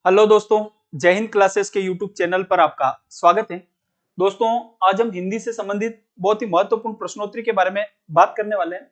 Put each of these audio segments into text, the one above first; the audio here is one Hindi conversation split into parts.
हेलो दोस्तों, जय हिंद क्लासेस के यूट्यूब चैनल पर आपका स्वागत है। दोस्तों, आज हम हिंदी से संबंधित बहुत ही महत्वपूर्ण प्रश्नोत्तरी के बारे में बात करने वाले हैं।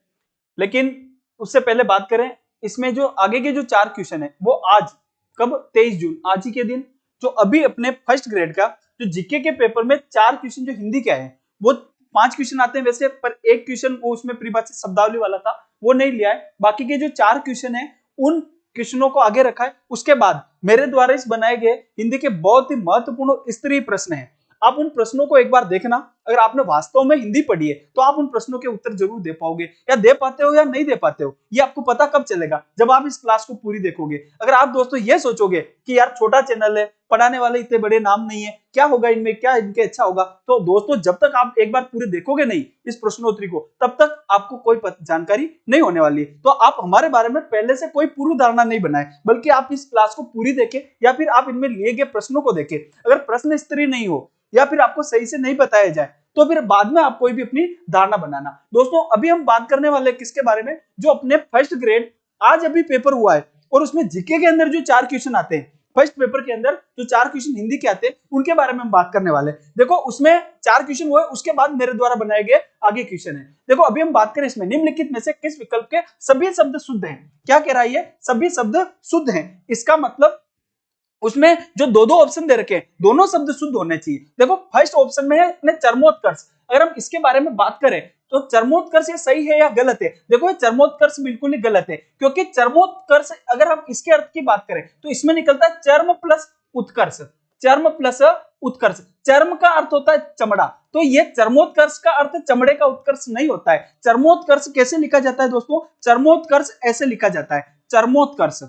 लेकिन उससे पहले बात करें, इसमें जो आगे के जो 4 क्वेश्चन है वो आज कब 23 जून आज ही के दिन जो अभी अपने फर्स्ट ग्रेड का जो जीके के पेपर में 4 क्वेश्चन जो हिंदी के आए हैं वो 5 क्वेश्चन आते हैं वैसे, पर एक क्वेश्चन वो उसमें परिभाषित शब्दावली वाला था वो नहीं लिया है। बाकी के जो 4 क्वेश्चन है उन क्वेश्चनों को आगे रखा है। उसके बाद मेरे द्वारा इस बनाए गए हिंदी के बहुत ही महत्वपूर्ण स्तरीय प्रश्न हैं। आप उन प्रश्नों को एक बार देखना। अगर आपने वास्तव में हिंदी पढ़ी है तो आप उन प्रश्नों के उत्तर जरूर दे पाओगे, या दे पाते हो या नहीं दे पाते हो ये आपको पता कब चलेगा, जब आप इस क्लास को पूरी देखोगे। अगर आप दोस्तों ये सोचोगे कि यार छोटा चैनल है, पढ़ाने वाले इतने बड़े नाम नहीं है, क्या होगा इनमें, क्या इनके अच्छा होगा, तो दोस्तों जब तक आप एक बार पूरे देखोगे नहीं इस प्रश्नोत्तरी को तब तक आपको कोई जानकारी नहीं होने वाली है। तो आप हमारे बारे में पहले से कोई पूर्व धारणा नहीं बनाए, बल्कि आप इस क्लास को पूरी देखें या फिर आप इनमें लिए गए प्रश्नों को देखें। अगर प्रश्न स्तरीय नहीं हो या फिर आपको सही से नहीं बताया जाए तो फिर बाद में आप कोई भी अपनी धारणा बनाना। दोस्तों, अभी हम बात करने वाले किसके बारे में, जो अपने फर्स्ट ग्रेड आज अभी पेपर हुआ है और उसमें जीके के अंदर जो 4 क्वेश्चन आते हैं, फर्स्ट पेपर के अंदर जो 4 क्वेश्चन हिंदी के आते हैं उनके बारे में हम बात करने वाले हैं। देखो, उसमें 4 क्वेश्चन हुए, उसके बाद मेरे द्वारा बनाए गए आगे क्वेश्चन है। देखो, अभी हम बात करें इसमें निम्नलिखित में से किस विकल्प के सभी शब्द शुद्ध हैं। क्या कह रहा है ये, सभी शब्द शुद्ध हैं। इसका मतलब उसमें जो दो ऑप्शन दे रखे हैं दोनों शब्द शुद्ध होने चाहिए। देखो, फर्स्ट ऑप्शन में है चरमोत्कर्ष। अगर हम इसके बारे में बात करें तो चरमोत्कर्ष ये सही है या गलत है। देखो, ये चरमोत्कर्ष बिल्कुल ही गलत है, क्योंकि चरमोत्कर्ष अगर हम इसके अर्थ की बात करें तो इसमें निकलता है चर्म प्लस उत्कर्ष। चर्म प्लस उत्कर्ष, चर्म का अर्थ होता है चमड़ा, तो ये चर्मोत्कर्ष का अर्थ चमड़े का उत्कर्ष नहीं होता है। चर्मोत्कर्ष कैसे लिखा जाता है दोस्तों, चर्मोत्कर्ष ऐसे लिखा जाता है, चर्मोत्कर्ष,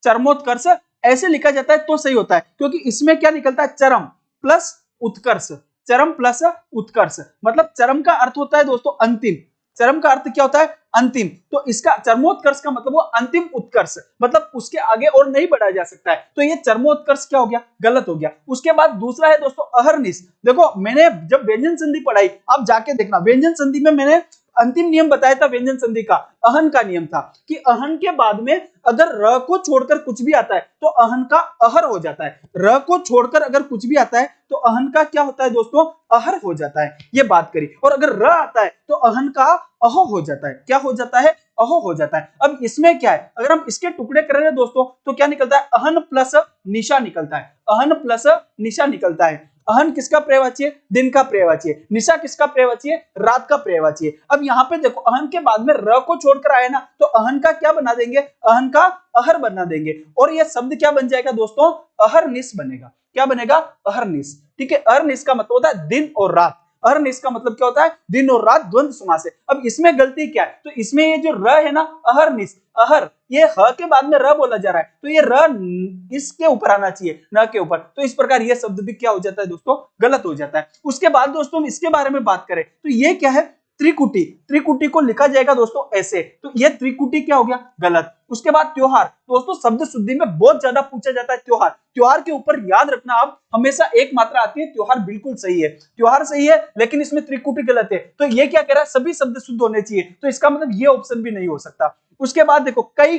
चर्मोत्कर्ष ऐसे लिखा जाता है तो सही होता है, क्योंकि इसमें क्या निकलता है, चरम प्लस उत्कर्ष। चरम प्लस उत्कर्ष मतलब चरम का अर्थ होता है दोस्तों अंतिम। चरम का अर्थ क्या होता है, अंतिम। तो इसका चरमोत्कर्ष का मतलब वो अंतिम उत्कर्ष, मतलब उसके आगे और नहीं बढ़ाया जा सकता है। तो ये चरमोत्कर्ष क्या हो गया, गलत हो गया। उसके बाद दूसरा है दोस्तों अहर्निश। देखो, मैंने जब व्यंजन संधि पढ़ाई, आप जाके देखना, व्यंजन संधि में मैंने अंतिम नियम बताया था व्यंजन संधि का, अहन का नियम था कि अहन के बाद में अगर र को छोड़कर कुछ भी आता है तो अहन का अहर हो जाता है। र को छोड़कर अगर कुछ भी आता है तो अहन का क्या होता है दोस्तों, अहर हो जाता है। ये बात करी। और अगर र आता है तो अहन का अहो हो जाता है। क्या हो जाता है, अहो हो जाता है। अब इसमें क्या है, अगर हम इसके टुकड़े कर रहे हैं दोस्तों तो क्या निकलता है, अहन प्लस निशा निकलता है। अहन प्लस निशा निकलता है। अहन किसका पर्यायवाची है, दिन का पर्यायवाची है। निशा किसका पर्यायवाची है, रात का पर्यायवाची है। अब यहाँ पे देखो, अहन के बाद में र को छोड़कर आए ना तो अहन का क्या बना देंगे, अहन का अहर बना देंगे, और यह शब्द क्या बन जाएगा दोस्तों, अहरनिश बनेगा। क्या बनेगा, अहरनिश। ठीक है, अहरनिश का मतलब होता है दिन और रात। अहरनिश का मतलब क्या होता है, दिन और रात द्वंद्व समास है। अब इसमें गलती क्या है, तो इसमें ये जो र है ना, अहरनिश, अहर, ये ह के बाद में र बोला जा रहा है, तो ये र इसके ऊपर आना चाहिए, न के ऊपर। तो इस प्रकार ये शब्द भी क्या हो जाता है दोस्तों, गलत हो जाता है। उसके बाद दोस्तों हम इसके बारे में बात करें तो ये क्या है, त्रिकुटी। त्रिकुटी को लिखा जाएगा दोस्तों ऐसे, तो ये त्रिकुटी क्या हो गया, गलत। उसके बाद त्योहार। दोस्तों, शब्द शुद्धि में बहुत ज्यादा पूछा जाता है त्योहार। त्योहार के ऊपर याद रखना आप, हमेशा एक मात्रा आती है, त्योहार बिल्कुल सही है, त्योहार सही है, लेकिन इसमें त्रिकुटी गलत है। तो ये क्या कह रहा है, सभी शब्द शुद्ध होने चाहिए, तो इसका मतलब ये ऑप्शन भी नहीं हो सकता। उसके बाद देखो कई,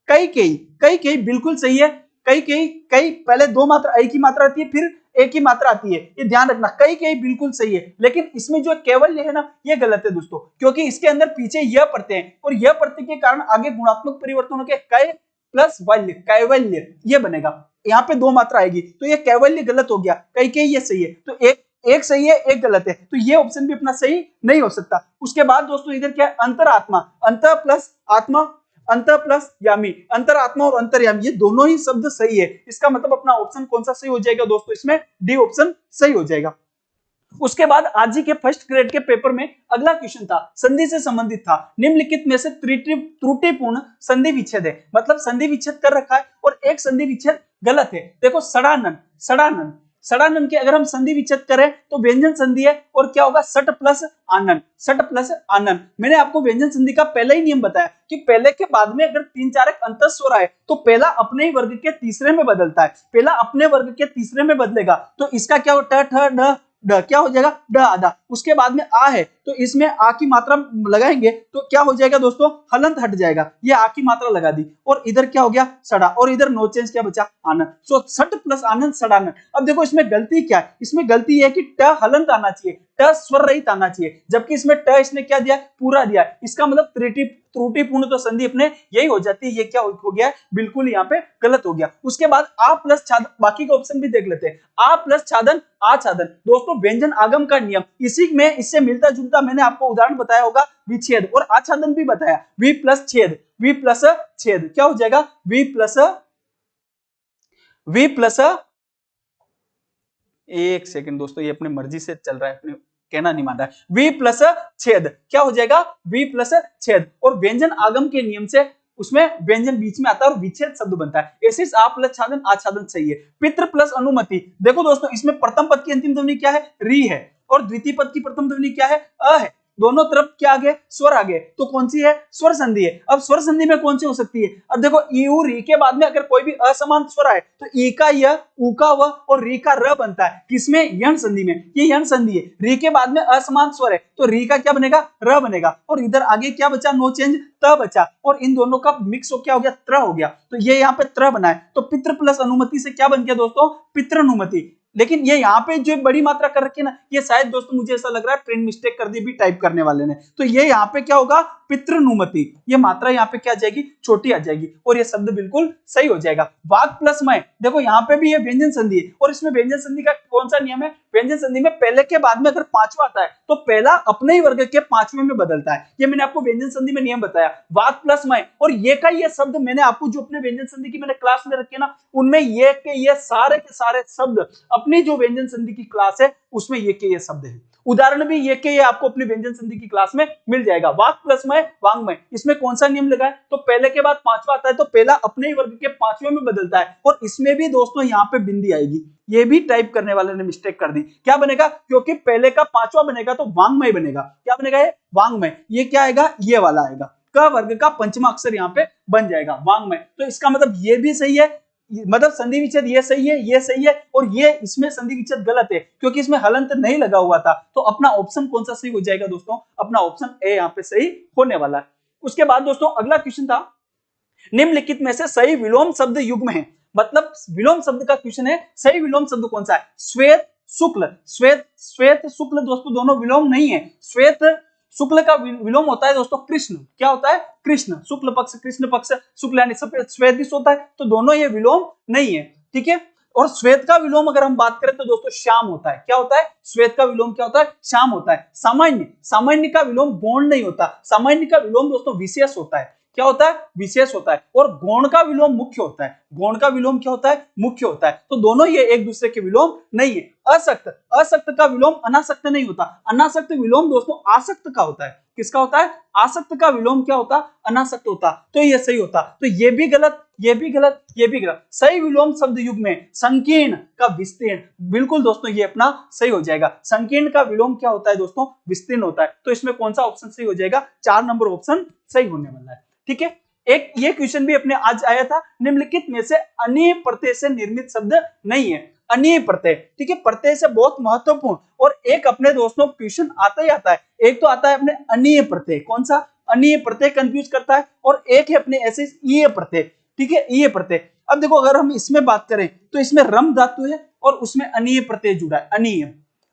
कई कई, कई कई बिल्कुल सही है। कई कई, कई पहले 2 मात्रा, एक ही मात्रा आती है फिर एक ही मात्रा आती है, ये ध्यान रखना। कई कई बिल्कुल सही है, लेकिन इसमें जो केवल्य है ना ये गलत है दोस्तों, क्योंकि इसके अंदर पीछे यह पढ़ते हैं और यह पढ़ते के कारण आगे गुणात्मक परिवर्तन होकर कै प्लस वल्य, कैवल्य ये बनेगा। यहाँ पे 2 मात्रा आएगी तो ये कैवल्य गलत हो गया, कई कई ये सही है। तो एक सही है, एक गलत है, तो ये ऑप्शन भी अपना सही नहीं हो सकता। उसके बाद दोस्तों इधर क्या है, अंतरात्मा। अंत प्लस आत्मा, अंत प्लस यामी, अंतरात्मा और अंतर्यामी ये दोनों ही शब्द सही है। इसका मतलब अपना ऑप्शन कौन सा सही हो जाएगा दोस्तों, इसमें डी ऑप्शन सही हो जाएगा। उसके बाद आज ही के फर्स्ट ग्रेड के पेपर में अगला क्वेश्चन था, संधि से संबंधित था। निम्नलिखित में से त्रुटिपूर्ण संधि विच्छेद है, मतलब संधि विच्छेद कर रखा है और एक संधि विच्छेद गलत है। देखो, सड़ानन, सड़ानन, सड़ानन के अगर हम संधि विच्छेद करें तो व्यंजन संधि है और क्या होगा, सट प्लस आनन, सट प्लस आनन। मैंने आपको व्यंजन संधि का पहला ही नियम बताया कि पहले के बाद में अगर 3-4 एक अंत स्वर आए तो पहला अपने ही वर्ग के तीसरे में बदलता है, पहला अपने वर्ग के तीसरे में बदलेगा। तो इसका क्या हो, ट ठ ड ड क्या हो जाएगा, ड आधा। उसके बाद में आ है तो इसमें आ की मात्रा लगाएंगे तो क्या हो जाएगा दोस्तों, हलंत हट जाएगा, ये आ की मात्रा लगा दी, और इधर क्या हो गया, सड़ा, और इधर नो चेंज क्या बचा, आनंद। सो सट प्लस आनंद, सड़ानंद। अब देखो इसमें गलती क्या है, इसमें गलती है कि ट हलंत आना चाहिए, ट स्वर रहित आना चाहिए, जबकि इसमें ट इसने क्या दिया, पूरा दिया। इसका मतलब त्रुटिपूर्ण तो संधि अपने यही हो जाती है, ये क्या हो गया, बिल्कुल यहाँ पे गलत हो गया। उसके बाद आ प्लस छादन, बाकी का ऑप्शन भी देख लेते हैं। आ प्लस छादन, आच्छादन। दोस्तों व्यंजन आगम का नियम, इसी में इससे मिलता जुलता मैंने आपको उदाहरण बताया होगा, विच्छेद, और आच्छादन भी बताया, वी प्लस छेद, वी प्लस छेद क्या हो जाएगा, वी प्लस एक सेकंड दोस्तों, ये अपने मर्जी से चल रहा है, अपने कहना नहीं मान रहा है। वी प्लस छेद क्या हो जाएगा, वी प्लस छेद, और व्यंजन आगम के नियम से उसमें व्यंजन बीच में आता है और विच्छेद शब्द बनता है। ऐसे आ प्लस छादन, आच्छादन सही है। पितृ प्लस अनुमति, देखो दोस्तों इसमें प्रथम पद की अंतिम ध्वनि क्या है, री है, और द्वितीय पद की प्रथम ध्वनि क्या है, अ है। दोनों तरफ क्या आ गए, स्वर आ गए, तो कौन सी है, स्वर संधि है। अब स्वर संधि में कौन सी हो सकती है, अब देखो ई उ री के बाद में अगर कोई भी असमान स्वर आए तो ई का य, उ का व और री का र बनता है, किसमें, यण संधि में। ये यण संधि है, री के बाद में असमान स्वर है तो री का क्या बनेगा, र बनेगा, और इधर आगे क्या बचा, नो चेंज, त बचा, और इन दोनों का मिक्स हो क्या हो गया, त्र हो गया, तो ये यहाँ पे त्र बना है। तो पितृ प्लस अनुमति से क्या बन गया दोस्तों, पितृनुमति। लेकिन ये यहाँ पे जो बड़ी मात्रा कर रखी है ना, ये शायद दोस्तों मुझे ऐसा लग रहा है प्रिंट मिस्टेक कर दी भी टाइप करने वाले ने, तो ये यहाँ पे क्या होगा, पितृनुमति, ये मात्रा यहाँ पे क्या आ जाएगी, छोटी आ जाएगी, और ये शब्द बिल्कुल सही हो जाएगा। वाक प्लस मय, देखो यहाँ पे भी ये व्यंजन संधि है, और इसमें व्यंजन संधि का कौन सा नियम है, व्यंजन संधि में पहले के बाद में अगर पांचवा आता है तो पहला अपने ही वर्ग के पांचवें में बदलता है, ये मैंने आपको व्यंजन संधि में नियम बताया। वाक प्लस मय, और ये का ये शब्द मैंने आपको जो अपने व्यंजन संधि की मैंने क्लास ले रखी है ना, उनमें ये के ये सारे के सारे शब्द अपनी जो व्यंजन संधि की क्लास है उसमें ये के ये शब्द है। उदाहरण भी ये के ये आपको अपनी व्यंजन संधि की क्लास में मिल जाएगा। वाक प्लस मय, वांग्मय, इसमें कौन सा नियम लगा है, तो पहले के बाद पांचवा आता है तो पहला अपने ही वर्ग के पांचवें में बदलता है, और इसमें भी दोस्तों यहाँ पे बिंदी आएगी, ये भी टाइप करने वाले ने मिस्टेक कर दी। क्या बनेगा, क्योंकि पहले का पांचवा बनेगा तो वांग्मय बनेगा, क्या बनेगा, ये वांग्मय, ये क्या आएगा, ये वाला आएगा, क वर्ग का पंचमा अक्षर यहाँ पे बन जाएगा, वांग्मय। तो इसका मतलब ये भी सही है, मतलब संधि विच्छेद ये सही है, ये सही है, और ये इसमें संधि विच्छेद गलत है क्योंकि इसमें हलंत नहीं लगा हुआ था। तो अपना ऑप्शन कौन सा सही हो जाएगा दोस्तों, अपना ऑप्शन ए यहाँ पे सही होने वाला है। उसके बाद दोस्तों अगला क्वेश्चन था, निम्नलिखित में से सही विलोम शब्द युग्म है, मतलब विलोम शब्द का क्वेश्चन है, सही विलोम शब्द कौन सा है, श्वेत शुक्ल, श्वेत श्वेत शुक्ल दोस्तों दोनों विलोम नहीं है, श्वेत शुक्ल का विलोम होता है दोस्तों कृष्ण, क्या होता है, कृष्ण, शुक्ल पक्ष कृष्ण पक्ष, शुक्ल यानी सफेद, श्वेत होता है, तो दोनों ये विलोम नहीं है, ठीक है। और श्वेत का विलोम अगर हम बात करें तो दोस्तों श्याम होता है, क्या होता है, श्वेत का विलोम क्या होता है, श्याम होता है। सामान्य, सामान्य का विलोम गौण नहीं होता, सामान्य का विलोम दोस्तों विशेष होता है, क्या होता है, विशेष होता है, और गौण का विलोम मुख्य होता है, गौण का विलोम क्या होता है, मुख्य होता है, तो दोनों ये एक दूसरे के विलोम नहीं है। असक्त, असक्त का विलोम अनासक्त नहीं होता, अनासक्त विलोम दोस्तों आसक्त का होता है, किसका होता है, आसक्त का विलोम क्या होता, अनासक्त होता, तो ये सही होता, तो ये भी गलत, ये भी गलत, ये भी गलत। सही विलोम शब्द युग में संकीर्ण का विस्तीर्ण, बिल्कुल दोस्तों ये अपना सही हो जाएगा, संकीर्ण का विलोम क्या होता है दोस्तों, विस्तीर्ण होता है, तो इसमें कौन सा ऑप्शन सही हो जाएगा, 4 नंबर ऑप्शन सही होने वाला है, ठीक है। एक ये क्वेश्चन भी अपने आज आया था, निम्नलिखित में से अनीय प्रत्यय से निर्मित शब्द नहीं है, अनीय प्रत्यय, ठीक है, प्रत्यय से बहुत महत्वपूर्ण, और एक अपने दोस्तों क्वेश्चन आता ही आता है, एक तो आता है अपने अनीय प्रत्यय, कौन सा, अनीय प्रत्यय कंफ्यूज करता है, और एक है अपने ऐसे ईय प्रत्यय, ठीक है, ईय प्रत्यय। अब देखो अगर हम इसमें बात करें तो इसमें रम धातु है और उसमें अनीय प्रत्यय जुड़ा है, अनीय,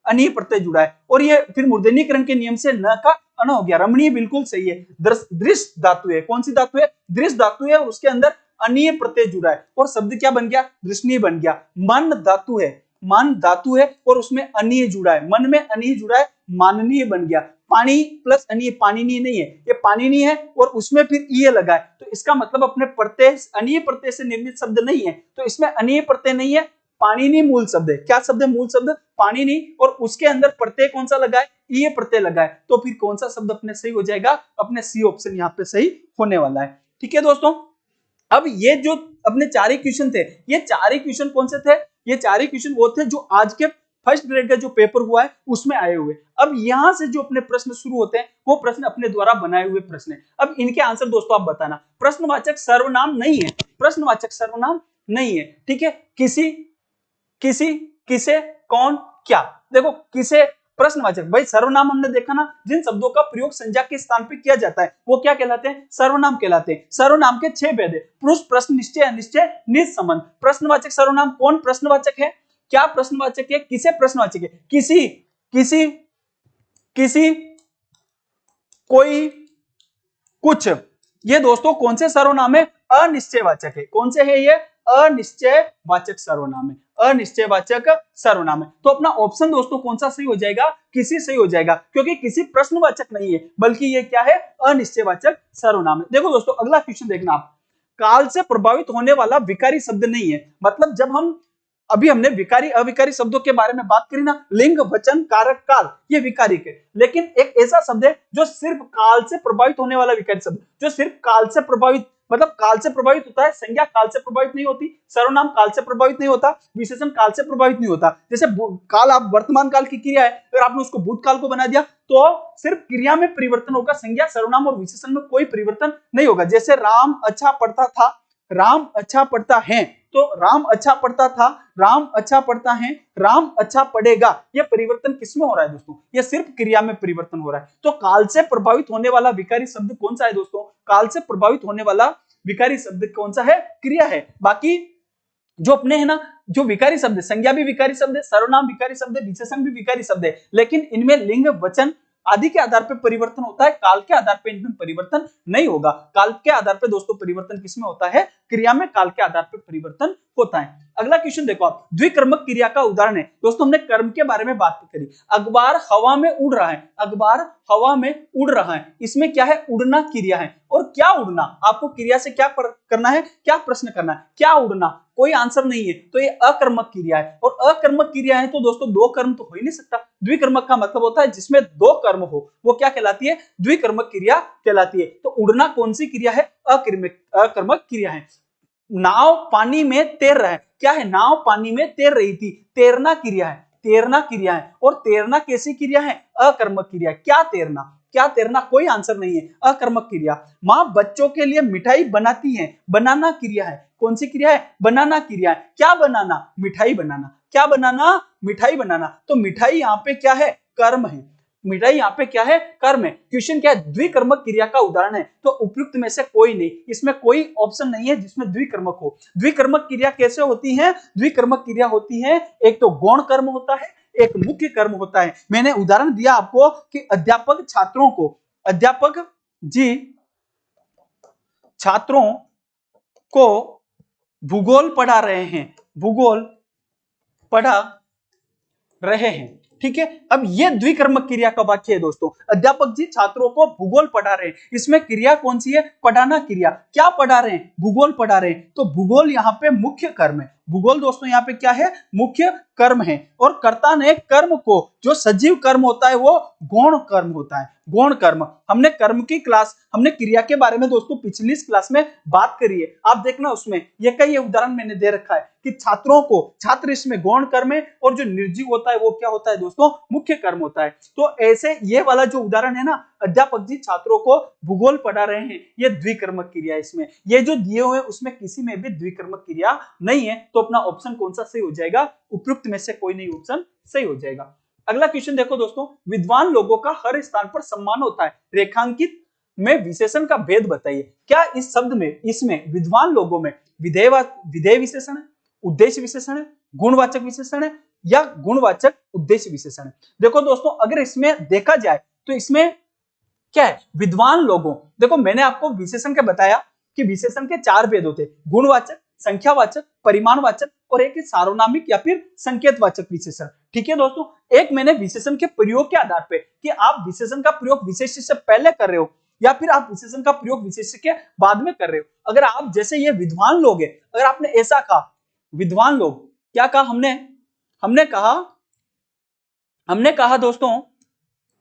अनीय प्रत्यय जुड़ा है, और ये फिर मूर्धन्यकरण के नियम से न का अन हो गया, रमणीय बिल्कुल सही है। दृश्य धातु है, कौन सी धातु है, दृश्य धातु है, और उसके अंदर अनीय प्रत्यय जुड़ा है, और शब्द क्या बन गया, दृष्णीय बन गया। मन धातु है, मन धातु है और उसमें अनीय जुड़ा है, मन में अनीय जुड़ा है, माननीय बन गया। पानी प्लस अनीय, पानीनीय नहीं है, ये पानीनीय है और उसमें फिर ईय लगा है, तो इसका मतलब अपने प्रत्यय अनीय प्रत्यय से निर्मित शब्द नहीं है, तो इसमें अनीय प्रत्यय नहीं है, पाणिनि मूल शब्द है, क्या शब्द है, मूल शब्द पाणिनि, और उसके अंदर प्रत्यय कौन सा लगा है, ईय प्रत्यय लगा है, तो फिर कौन सा शब्द अपने सही हो जाएगा, अपने सी ऑप्शन यहाँ पे सही होने वाला है, ठीक है दोस्तों। अब ये जो अपने 4 ही क्वेश्चन थे, ये 4 ही क्वेश्चन कौन से थे, ये 4 ही क्वेश्चन वो थे जो आज के फर्स्ट ग्रेड का जो पेपर हुआ है उसमें आए हुए। अब यहां से जो अपने प्रश्न शुरू होते हैं वो प्रश्न अपने द्वारा बनाए हुए प्रश्न है। अब इनके आंसर दोस्तों आप बताना। प्रश्नवाचक सर्वनाम नहीं है, प्रश्नवाचक सर्वनाम नहीं है, ठीक है। किसी, किसी, किसे, कौन, क्या। देखो किसे प्रश्नवाचक। भाई सर्वनाम हमने देखा ना, जिन शब्दों का प्रयोग संज्ञा के स्थान पे किया जाता है वो क्या कहलाते हैं? सर्वनाम कहलाते हैं। सर्वनाम के 6 भेद है: पुरुष, प्रश्न, निश्चय, अनिश्चय, निज संबंध। प्रश्नवाचक सर्वनाम कौन प्रश्नवाचक है? क्या प्रश्नवाचक है? किसे प्रश्नवाचक है? किसी, किसी, किसी, कोई, कुछ। ये दोस्तों कौन से सर्वनाम है? अनिश्चयवाचक है। कौन से है ये? अनिश्चयवाचक सर्वनाम है। अनिश्चयवाचक सर्वनाम है। तो अपना ऑप्शन दोस्तों कौन सा सही हो जाएगा? किसी सही हो जाएगा, क्योंकि किसी प्रश्नवाचक नहीं है, बल्कि ये क्या है? अनिश्चयवाचक सर्वनाम है। देखो दोस्तों अगला क्वेश्चन देखना आप। काल से प्रभावित होने वाला विकारी शब्द नहीं है। मतलब जब हम अभी हमने विकारी अविकारी शब्दों के बारे में बात करी ना, लिंग, वचन, कारक, काल, ये विकारी है। लेकिन एक ऐसा शब्द है जो सिर्फ काल से प्रभावित होने वाला विकारी शब्द, जो सिर्फ काल से प्रभावित, मतलब काल से प्रभावित होता है। संज्ञा काल से प्रभावित नहीं होती, सर्वनाम काल से प्रभावित नहीं होता, विशेषण काल से प्रभावित नहीं होता। जैसे काल, आप वर्तमान काल की क्रिया है, अगर आपने उसको भूतकाल को बना दिया तो सिर्फ क्रिया में परिवर्तन होगा, संज्ञा, सर्वनाम और विशेषण में कोई परिवर्तन नहीं होगा। जैसे राम अच्छा पढ़ता था, राम अच्छा पढ़ता है, तो राम अच्छा पढ़ता था, राम अच्छा पढ़ता है, राम अच्छा पढ़ेगा। ये परिवर्तन किसमें हो रहा है दोस्तों? ये सिर्फ क्रिया में परिवर्तन हो रहा है। तो काल से प्रभावित होने वाला विकारी शब्द कौन सा है दोस्तों? काल से प्रभावित होने वाला विकारी शब्द कौन सा है? क्रिया है। बाकी जो अपने है ना, जो विकारी शब्द, संज्ञा भी विकारी शब्द है, सर्वनाम विकारी शब्द है, विशेषण भी विकारी शब्द है, लेकिन इनमें लिंग, वचन आदि के आधार पर परिवर्तन होता है, काल के आधार पर इनमें परिवर्तन नहीं होगा। काल के आधार पर दोस्तों परिवर्तन किसमें होता है? क्रिया में काल के आधार पर परिवर्तन होता है। अगला क्वेश्चन देखो आप, द्विकर्मक क्रिया का उदाहरण है। दोस्तों हमने कर्म के बारे में बात करी। अखबार हवा में उड़ रहा है, अखबार हवा में उड़ रहा है, इसमें क्या है? उड़ना क्रिया है। और क्या उड़ना? आपको क्रिया से क्या करना है? क्या प्रश्न करना है? क्या उड़ना? कोई आंसर नहीं है, तो ये अकर्मक क्रिया है। और अकर्मक क्रिया है तो दोस्तों दो कर्म तो हो ही नहीं सकता। द्विकर्मक का मतलब होता है जिसमें दो कर्म हो, वो क्या कहलाती है? द्विकर्मक क्रिया कहलाती है। तो उड़ना कौन सी क्रिया है? अकर्मक क्रिया है। नाव पानी में तैर रहा है, क्या है? नाव पानी में तैर रही थी, तैरना क्रिया है, तैरना क्रिया है। और तैरना कैसी क्रिया है? अकर्मक क्रिया। क्या तैरना? क्या तैरना? कोई आंसर नहीं है, अकर्मक क्रिया। माँ बच्चों के लिए मिठाई बनाती है, बनाना क्रिया है। कौन सी क्रिया है? बनाना क्रिया है। क्या बनाना? मिठाई बनाना। क्या बनाना? मिठाई बनाना। तो मिठाई यहाँ पे क्या है? कर्म है। मिठाई यहाँ पे क्या है? कर्म है। क्वेश्चन क्या है? द्विकर्मक क्रिया का उदाहरण है, तो उपयुक्त में से कोई नहीं, इसमें कोई ऑप्शन नहीं है जिसमें द्विकर्मक हो। द्विकर्मक क्रिया कैसे होती है? द्विकर्मक क्रिया होती है, एक तो गौण कर्म होता है, एक मुख्य कर्म होता है। मैंने उदाहरण दिया आपको कि अध्यापक छात्रों को, अध्यापक जी छात्रों को भूगोल पढ़ा रहे हैं, भूगोल पढ़ा रहे हैं। ठीक है, अब ये द्विकर्मक क्रिया का वाक्य है दोस्तों। अध्यापक जी छात्रों को भूगोल पढ़ा रहे हैं, इसमें क्रिया कौन सी है? पढ़ाना क्रिया। क्या पढ़ा रहे हैं? भूगोल पढ़ा रहे हैं, तो भूगोल यहाँ पे मुख्य कर्म है। भूगोल दोस्तों यहाँ पे क्या है? मुख्य कर्म है। और कर्ता ने कर्म को, जो सजीव कर्म होता है वो गौण कर्म होता है, गौण कर्म। हमने कर्म की क्लास, हमने क्रिया के बारे में दोस्तों पिछली क्लास में बात करी है, आप देखना उसमें ये कई उदाहरण मैंने दे रखा है कि छात्रों को, छात्र इसमें गौण कर्म है, और जो निर्जीव होता है वो क्या होता है दोस्तों? मुख्य कर्म होता है। तो ऐसे ये वाला जो उदाहरण है ना, अध्यापक जी छात्रों को भूगोल पढ़ा रहे हैं, ये द्विकर्मक क्रिया है। इसमें ये जो दिए हुए उसमें किसी में भी द्विकर्मक क्रिया नहीं है, तो अपना ऑप्शन कौन सा सही हो जाएगा? उपयुक्त में से कोई नहीं ऑप्शन सही हो जाएगा। अगला क्वेश्चन देखो दोस्तों, विद्वान लोगों का हर स्थान पर सम्मान होता है, रेखांकित में विशेषण का भेद बताइए। क्या इस शब्द में, इसमें विद्वान लोगों में विधेय विशेषण है, उद्देश्य विशेषण है, गुणवाचक विशेषण है, या गुणवाचक उद्देश्य विशेषण है? देखो दोस्तों अगर इसमें देखा जाए तो इसमें क्या है? विद्वान लोगों। देखो मैंने आपको विशेषण के बताया कि विशेषण के 4 भेद होते हैं, गुणवाचक, संख्यावाचक, परिमाणवाचक और एक सार्वनामिक या फिर संकेतवाचक विशेषण। ठीक है दोस्तों, एक मैंने विशेषण के प्रयोग के आधार पे कि आप विशेषण का प्रयोग विशेष्य से पहले कर रहे हो या फिर आप विशेषण का प्रयोग विशेष्य के बाद में कर रहे हो। अगर आप जैसे ये विद्वान लोग है, अगर आपने ऐसा कहा विद्वान लोग, क्या कहा हमने कहा दोस्तों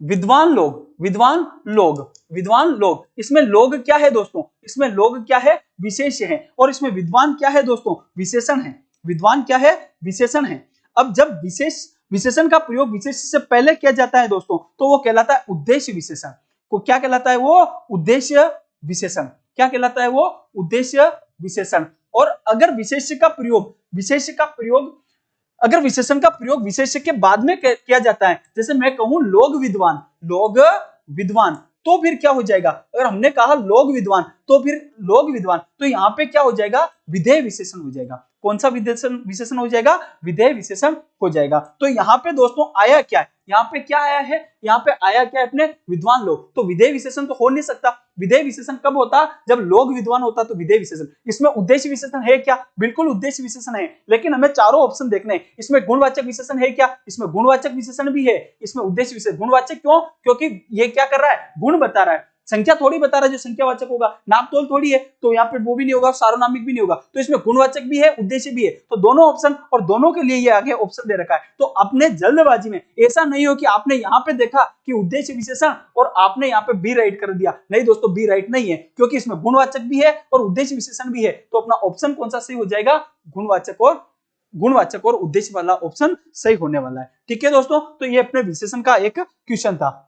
विद्वान लोग, विद्वान लोग, विद्वान लोग। इसमें लोग क्या है दोस्तों? इसमें लोग क्या है? विशेष्य है। और इसमें विद्वान क्या है दोस्तों? विशेषण है। विद्वान क्या है? विशेषण है। अब जब विशेषण का प्रयोग विशेष्य से पहले किया जाता है दोस्तों, तो वो कहलाता है उद्देश्य विशेषण। को क्या कहलाता है? वो उद्देश्य विशेषण। क्या कहलाता है? वो उद्देश्य विशेषण। और अगर विशेष्य का प्रयोग अगर विशेषण का प्रयोग विशेष्य के बाद में किया जाता है, जैसे मैं कहूं लोग विद्वान, लोग विद्वान, तो फिर क्या हो जाएगा, अगर हमने कहा लोग विद्वान तो फिर लोग विद्वान, तो यहाँ पे क्या हो जाएगा, विधेय विशेषण हो जाएगा। कौन सा विशेषण हो जाएगा, विधेय विशेषण हो जाएगा। तो यहाँ पे दोस्तों आया क्या है, यहाँ पे क्या आया है, यहाँ पे आया क्या है अपने विद्वान लोग, तो विधेय विशेषण तो हो नहीं सकता। विधेय विशेषण कब होता, जब लोग विद्वान होता तो विधेय विशेषण। इसमें उद्देश्य विशेषण है क्या, बिल्कुल उद्देश्य विशेषण है, लेकिन हमें चारों ऑप्शन देखने हैं। इसमें गुणवाचक विशेषण है क्या, इसमें गुणवाचक विशेषण भी है, इसमें उद्देश्य विशेषण। गुणवाचक क्यों, क्योंकि ये क्या कर रहा है, गुण बता रहा है, संख्या थोड़ी बता रहा है जो संख्यावाचक होगा, नाम तोल थोड़ी है, तो यहाँ पे वो भी नहीं होगा, सार्वनामिक भी नहीं होगा। तो इसमें गुणवाचक भी है, उद्देश्य भी है, तो दोनों ऑप्शन, और दोनों के लिए ये आगे ऑप्शन दे रखा है। तो अपने जल्दबाजी में ऐसा नहीं हो कि आपने यहाँ पे देखा कि उद्देश्य विशेषण और आपने यहाँ पे बी राइट कर दिया। नहीं दोस्तों, बी राइट नहीं है, क्योंकि इसमें गुणवाचक भी है और उद्देश्य विशेषण भी है। तो अपना ऑप्शन कौन सा सही हो जाएगा, गुणवाचक और उद्देश्य वाला ऑप्शन सही होने वाला है। ठीक है दोस्तों, तो ये अपने विशेषण का एक क्वेश्चन था।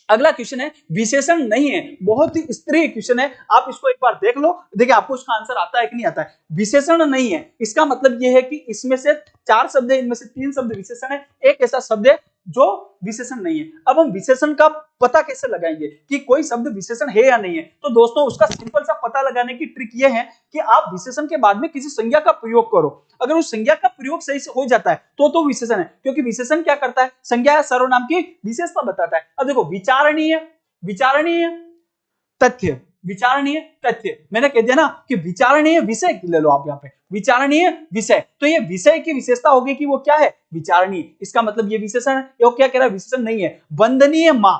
अगला क्वेश्चन है, विशेषण नहीं है, बहुत ही स्तरीय क्वेश्चन है, आप इसको एक बार देख लो, देखिए आपको इसका आंसर आता है कि नहीं आता है। विशेषण नहीं है, इसका मतलब यह है कि इसमें से 4 शब्द है, इनमें से 3 शब्द विशेषण है, एक ऐसा शब्द है जो विशेषण नहीं है। अब हम विशेषण का पता कैसे लगाएंगे कि कोई शब्द विशेषण है या नहीं है, तो दोस्तों उसका सिंपल सा पता लगाने की ट्रिक यह है कि आप विशेषण के बाद में किसी संज्ञा का प्रयोग करो। अगर उस संज्ञा का प्रयोग सही से हो जाता है तो विशेषण है, क्योंकि विशेषण क्या करता है, संज्ञा या सर्वनाम की विशेषता बताता है। अब देखो, विचारणीय तथ्य, विचारणीय तथ्य, मैंने कह दिया ना कि विचारणीय विषय ले लो आप, यहाँ पे विचारणीय विषय, तो ये विषय की विशेषता होगी कि वो क्या है, विचारणीय। इसका मतलब ये विशेषण है, ये क्या कह रहा है, विशेषण नहीं है। वंदनीय माँ,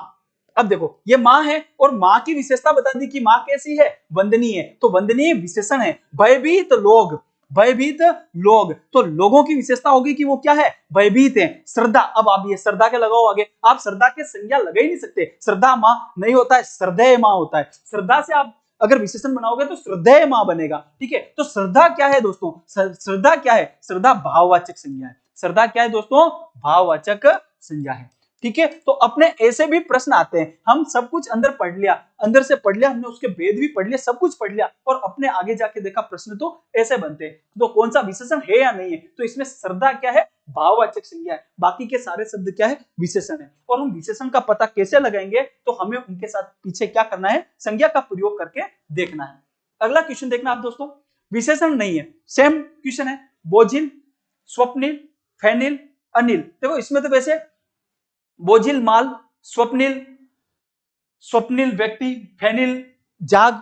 अब देखो ये माँ है और माँ की विशेषता बता दी कि माँ कैसी है, वंदनीय है, तो वंदनीय विशेषण है। भयभीत लोग, भयभीत लोग, तो लोगों की विशेषता होगी कि वो क्या है, भयभीत है। श्रद्धा, अब आप ये श्रद्धा के लगाओ आगे, आप श्रद्धा के संज्ञा लगा ही नहीं सकते, श्रद्धा माँ नहीं होता है, श्रद्धेय माँ होता है। श्रद्धा से आप अगर विशेषण बनाओगे तो श्रद्धेय माँ बनेगा। ठीक है, तो श्रद्धा क्या है दोस्तों, श्रद्धा क्या है, श्रद्धा भाववाचक संज्ञा है। श्रद्धा क्या है दोस्तों, भाववाचक संज्ञा है। ठीक है, तो अपने ऐसे भी प्रश्न आते हैं, हम सब कुछ अंदर पढ़ लिया, अंदर से पढ़ लिया, हमने उसके भेद भी पढ़ लिया, सब कुछ पढ़ लिया, और अपने आगे जाके देखा प्रश्न तो ऐसे बनते हैं, तो कौन सा विशेषण है या नहीं है, तो इसमें श्रद्धा क्या है, भाववाचक संज्ञा है, बाकी के सारे शब्द क्या है, विशेषण है। और हम विशेषण का पता कैसे लगाएंगे, तो हमें उनके साथ पीछे क्या करना है, संज्ञा का प्रयोग करके देखना है। अगला क्वेश्चन देखना आप दोस्तों, विशेषण नहीं है, सेम क्वेश्चन है, बोझिल, स्वप्निल, फैनिल, अनिल। देखो इसमें तो वैसे बोझिल माल, स्वप्निल व्यक्ति, फैनिल जाग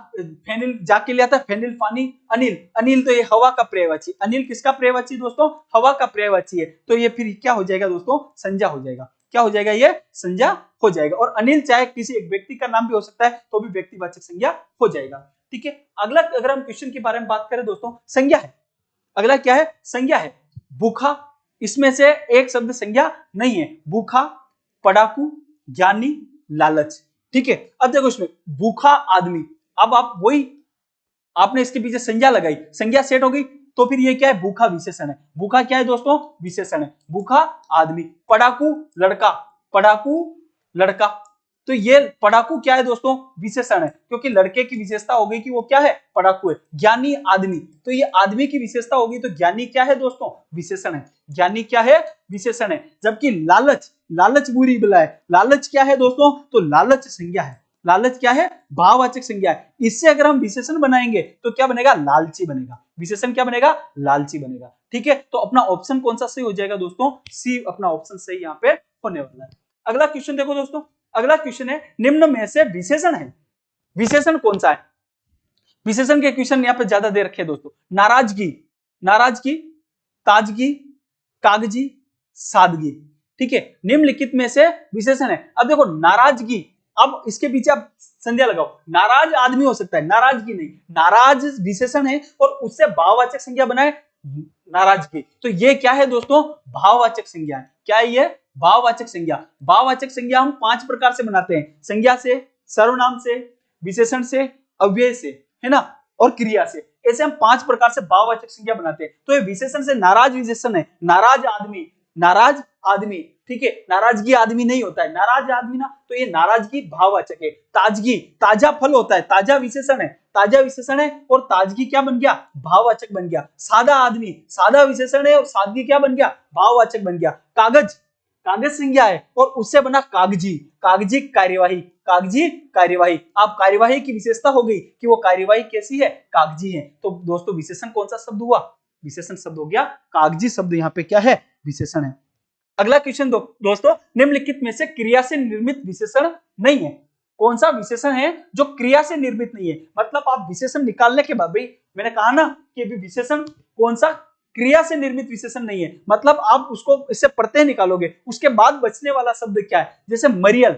के लिए आता है, फैनिल पानी, अनिल तो ये हवा का पर्यायवाची। अनिल किसका पर्यायवाची दोस्तों, हवा का पर्यायवाची है, तो ये फिर क्या हो जाएगा दोस्तों, संज्ञा हो जाएगा। क्या हो जाएगा, ये संज्ञा हो जाएगा। और अनिल चाहे किसी एक व्यक्ति का नाम भी हो सकता है, तो भी व्यक्तिवाचक संज्ञा हो जाएगा। ठीक है, अगला अगर हम क्वेश्चन के बारे में बात करें दोस्तों, संज्ञा है। अगला क्या है, संज्ञा है। भूखा, इसमें से एक शब्द संज्ञा नहीं है, भूखा, पढ़ाकू, ज्ञानी, लालच। ठीक है, अब देखो इसमें भूखा आदमी, अब आप वही आपने इसके पीछे संज्ञा लगाई, संज्ञा सेट हो गई, तो फिर ये क्या है, भूखा विशेषण है। भूखा क्या है दोस्तों, विशेषण है। भूखा आदमी, पढ़ाकू लड़का, तो ये पढ़ाकू क्या है दोस्तों, विशेषण है, क्योंकि लड़के की विशेषता हो गई कि वो क्या है, पढ़ाकू है। ज्ञानी आदमी, तो ये आदमी की विशेषता होगी, तो ज्ञानी क्या है दोस्तों, विशेषण है। ज्ञानी क्या है, विशेषण है। जबकि लालच बुरी बला है, लालच क्या है दोस्तों, तो लालच संज्ञा है। लालच क्या है, भाववाचक संज्ञा है। इससे अगर हम विशेषण बनाएंगे तो क्या बनेगा, लालची बनेगा। विशेषण क्या बनेगा, लालची बनेगा। ठीक है, तो अपना ऑप्शन कौन सा सही हो जाएगा दोस्तों, सी अपना ऑप्शन सही यहाँ पे होने वाला है। अगला क्वेश्चन देखो दोस्तों, अगला क्वेश्चन है, निम्न में से विशेषण है, विशेषण कौन सा है। विशेषण के क्वेश्चन यहाँ पे ज्यादा दे रखे दोस्तों। नाराजगी, ताजगी, कागजी, सादगी। ठीक है, निम्नलिखित में से विशेषण है। अब देखो नाराजगी, अब इसके पीछे आप संज्ञा लगाओ, नाराज आदमी हो सकता है, नाराजगी नहीं, नाराज विशेषण है और उससे भाववाचक संज्ञा बनाए नाराजगी, तो ये क्या है दोस्तों, भाववाचक संज्ञा है। क्या है ये, भाववाचक संज्ञा। भाववाचक संज्ञा हम 5 प्रकार से बनाते हैं, संज्ञा से, सर्वनाम से, विशेषण से, अव्यय से, है ना, और क्रिया से। ऐसे हम 5 प्रकार से भाववाचक संज्ञा बनाते हैं। तो ये विशेषण से नाराज विशेषण है, नाराज आदमी, नाराज आदमी, ठीक है, नाराजगी आदमी नहीं होता है, नाराज आदमी ना, तो ये नाराजगी भाववाचक है। ताजगी, ताजा फल होता है, ताजा विशेषण है, ताजा विशेषण है और ताजगी क्या बन गया, भाववाचक बन गया। सादा आदमी, सादा विशेषण है और सादगी क्या बन गया, भाववाचक बन गया। कागज, कागज संज्ञा है और उससे बना कागजी, कागजी कार्यवाही, कागजी कार्यवाही। आप कार्यवाही की विशेषता हो गई कि वो कार्यवाही कैसी है, कागजी है। तो दोस्तों विशेषण कौन सा शब्द हुआ, विशेषण शब्द हो गया कागजी शब्द, यहाँ पे क्या है, विशेषण है। अगला क्वेश्चन दोस्तों, निम्नलिखित में से क्रिया से निर्मित विशेषण नहीं है। कौन सा विशेषण है जो क्रिया से निर्मित नहीं है, मतलब आप विशेषण निकालने के बाद, भाई मैंने कहा ना कि अभी विशेषण कौन सा क्रिया से निर्मित विशेषण नहीं है, मतलब आप उसको इससे प्रत्यय निकालोगे, उसके बाद बचने वाला शब्द क्या है, जैसे मरियल,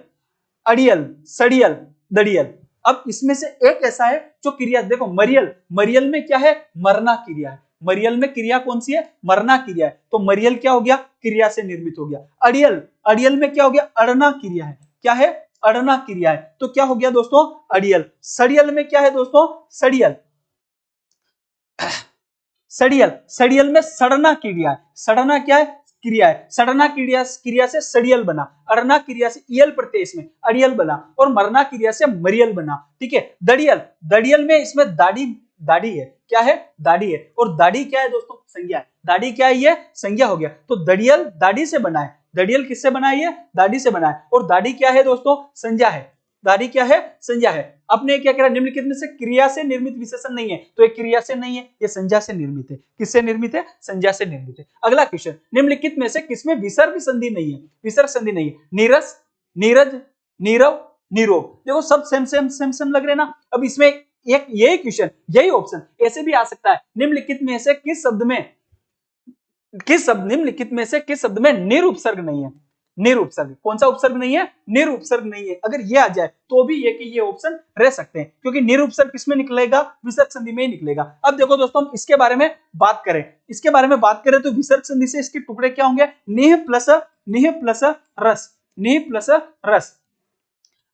अड़ियल, सड़ियल, दड़ियल। अब इसमें से एक ऐसा है जो क्रिया, देखो मरियल, मरियल में क्या है, मरना क्रिया है, मरियल में क्रिया कौन सी है, मरना क्रिया है, तो मरियल क्या हो गया, क्रिया से निर्मित हो गया। अड़ियल, अड़ियल में क्या हो गया, अड़ना क्रिया है, क्या है, अड़ना क्रिया है, तो क्या हो गया दोस्तों, अड़ियल। सड़ियल में क्या है दोस्तों, सड़ियल, सड़ियल, सड़ियल में सड़ना क्रिया है, सड़ना क्या है, क्रिया है, सड़ना क्रिया, क्रिया से सड़ियल बना, अड़ना क्रिया से यल प्रत्यय इसमें अड़ियल बना, और मरना क्रिया से मरियल बना, ठीक है। दड़ियल, दड़ियल में इसमें दाढ़ी, दाढ़ी है, क्या है, दाढ़ी है, और दाढ़ी क्या है दोस्तों, संज्ञा है, दाढ़ी क्या है, ये संज्ञा हो गया। तो दड़ियल दाढ़ी से बना है, दड़ियल किससे बना है, ये दाढ़ी से बना है, और दाढ़ी क्या है दोस्तों, संज्ञा है, दाढ़ी क्या है, संज्ञा है। अपने क्या करा, निम्नलिखित में से क्रिया से निर्मित विशेषण नहीं है, तो ये क्रिया से नहीं है, ये संज्ञा से निर्मित है। किससे निर्मित है, संज्ञा से निर्मित है। अगला क्वेश्चन, निम्नलिखित में से किसमें विसर्ग संधि नहीं है, विसर्ग संधि नहीं है, नीरस, नीरज, नीरव, निरोग। देखो सब सेम सेम सेम सेम लग रहे ना। अब इसमें एक यही क्वेश्चन, यही ऑप्शन ऐसे भी आ सकता है, निम्नलिखित में से किस शब्द में, किस शब्द, निम्नलिखित में से किस शब्द में निरुपसर्ग नहीं है, निरुपसर्ग, कौन सा उपसर्ग नहीं है, निरुपसर्ग नहीं है। अगर ये आ जाए तो भी ये कि ये ऑप्शन रह सकते हैं, क्योंकि निरुपसर्ग किसमें निकलेगा, विसर्ग संधि में ही निकलेगा। अब देखो दोस्तों, हम इसके बारे में बात करें, इसके बारे में बात करें तो विसर्ग संधि से इसके टुकड़े क्या होंगे, निह प्लस रस, निह प्लस रस।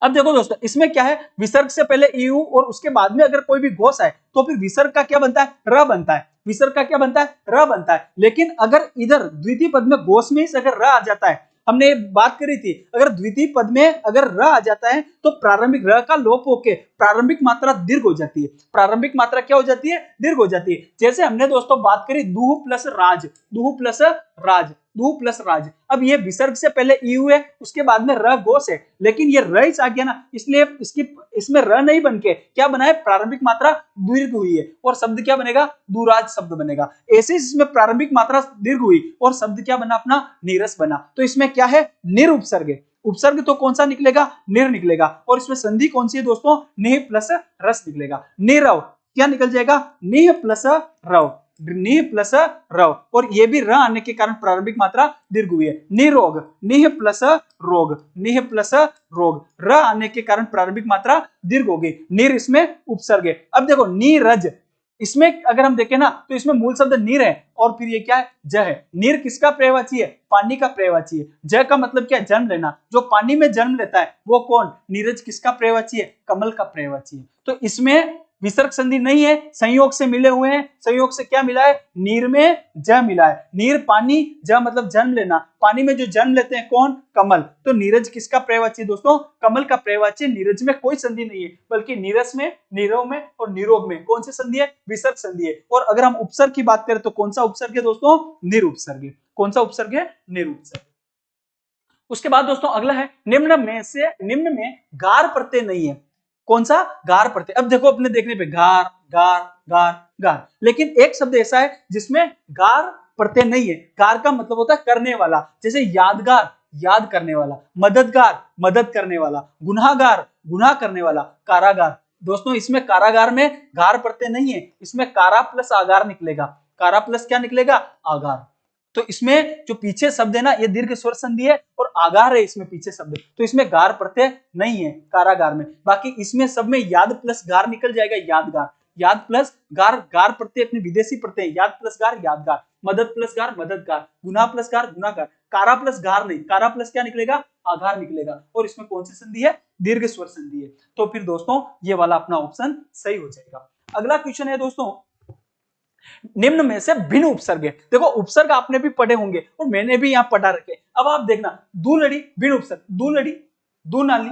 अब देखो दोस्तों, इसमें क्या है, विसर्ग से पहले यू और उसके बाद में अगर कोई भी घोष है तो फिर विसर्ग का क्या बनता है, र बनता है, विसर्ग का क्या बनता है, र बनता है। लेकिन अगर इधर द्वितीय पद में घोष में अगर र आ जाता है, हमने बात करी थी, अगर द्वितीय पद में अगर र आ जाता है तो प्रारंभिक र का लोप होके प्रारंभिक मात्रा दीर्घ हो जाती है, प्रारंभिक मात्रा क्या हो जाती है, दीर्घ हो जाती है। जैसे हमने दोस्तों बात करी दूह प्लस राज, दूह प्लस राज, दूह प्लस राज। अब ये विसर्ग से पहले यू है, उसके बाद में र घोष है, लेकिन ये र आ गया ना, इसलिए इसकी इसमें र नहीं बन के क्या बना है, प्रारंभिक मात्रा दीर्घ हुई है और शब्द क्या बनेगा, दुराज शब्द बनेगा। ऐसे इसमें प्रारंभिक मात्रा दीर्घ हुई और शब्द क्या बना अपना, नीरस बना। तो इसमें क्या है, निरुपसर्ग है, उपसर्ग तो कौन सा निकलेगा, निर निकलेगा, और इसमें संधि कौन सी है दोस्तों, निह प्लस रस निकलेगा। निरव क्या निकल जाएगा, निह प्लस रव, निह प्लस रव, और ये भी र आने के कारण प्रारंभिक मात्रा दीर्घ हुई है। निरोग, निह प्लस रोग, निह प्लस रोग, र आने के कारण प्रारंभिक मात्रा दीर्घ हो गई। निर इसमें उपसर्ग है। अब देखो नीरज, इसमें अगर हम देखें ना तो इसमें मूल शब्द नीर है और फिर ये क्या है, ज है। नीर किसका पर्यायवाची है, पानी का पर्यायवाची है। ज का मतलब क्या है, जन्म लेना, जो पानी में जन्म लेता है वो कौन, नीरज किसका पर्यायवाची है, कमल का पर्यायवाची है। तो इसमें विसर्ग संधि नहीं है, संयोग से मिले हुए हैं। संयोग से क्या मिला है, नीर में ज मिला है, नीर पानी, ज मतलब जन्म लेना, पानी में जो जन्म लेते हैं कौन, कमल। तो नीरज किसका पर्यायवाची दोस्तों, कमल का पर्यायवाची। नीरज में कोई संधि नहीं है, बल्कि नीरस में, नीरव में और निरोग में कौन सी संधि है, विसर्ग संधि है। और अगर हम उपसर्ग की बात करें तो कौन सा उपसर्ग है दोस्तों, निरुपसर्ग है। कौन सा उपसर्ग है, निरुपसर्ग। उसके बाद दोस्तों अगला है, निम्न में गार प्रत्यय नहीं है। कौन सा, गार प्रत्यय। अब देखो अपने देखने पे गार गार गार गार, लेकिन एक शब्द ऐसा है जिसमें गार प्रत्यय नहीं है। गार का मतलब होता है करने वाला, जैसे यादगार, याद करने वाला, मददगार, मदद करने वाला, गुनाहगार, गुनाह करने वाला, कारागार। दोस्तों इसमें कारागार में गार प्रत्यय नहीं है, इसमें कारा प्लस आगार निकलेगा, कारा प्लस क्या निकलेगा, आगार। तो इसमें जो पीछे शब्द है ना, ये दीर्घ स्वर संधि है और आगार है इसमें पीछे शब्द, तो इसमें गार प्रत्यय नहीं है कारागार में। बाकी इसमें सब में याद प्लस गार निकल जाएगा, यादगार, याद प्लस गार, गार प्रत्यय अपने विदेशी प्रत्यय, याद प्लस गार, यादगार, मदद प्लस गार, मददगार, गुनाह प्लस गार, गुनाहगार, कारा प्लस गार नहीं, कारा प्लस क्या निकलेगा, आगार निकलेगा। और इसमें कौन सी संधि है, दीर्घ स्वर संधि है। तो फिर दोस्तों ये वाला अपना ऑप्शन सही हो जाएगा। अगला क्वेश्चन है दोस्तों, निम्न में से भिन्न उपसर्ग है। देखो उपसर्ग आपने भी पढ़े होंगे और मैंने भी यहाँ पढ़ा रखे। अब आप देखना, दूलड़ी भिन्न उपसर्ग, दूलड़ी, दू नाली,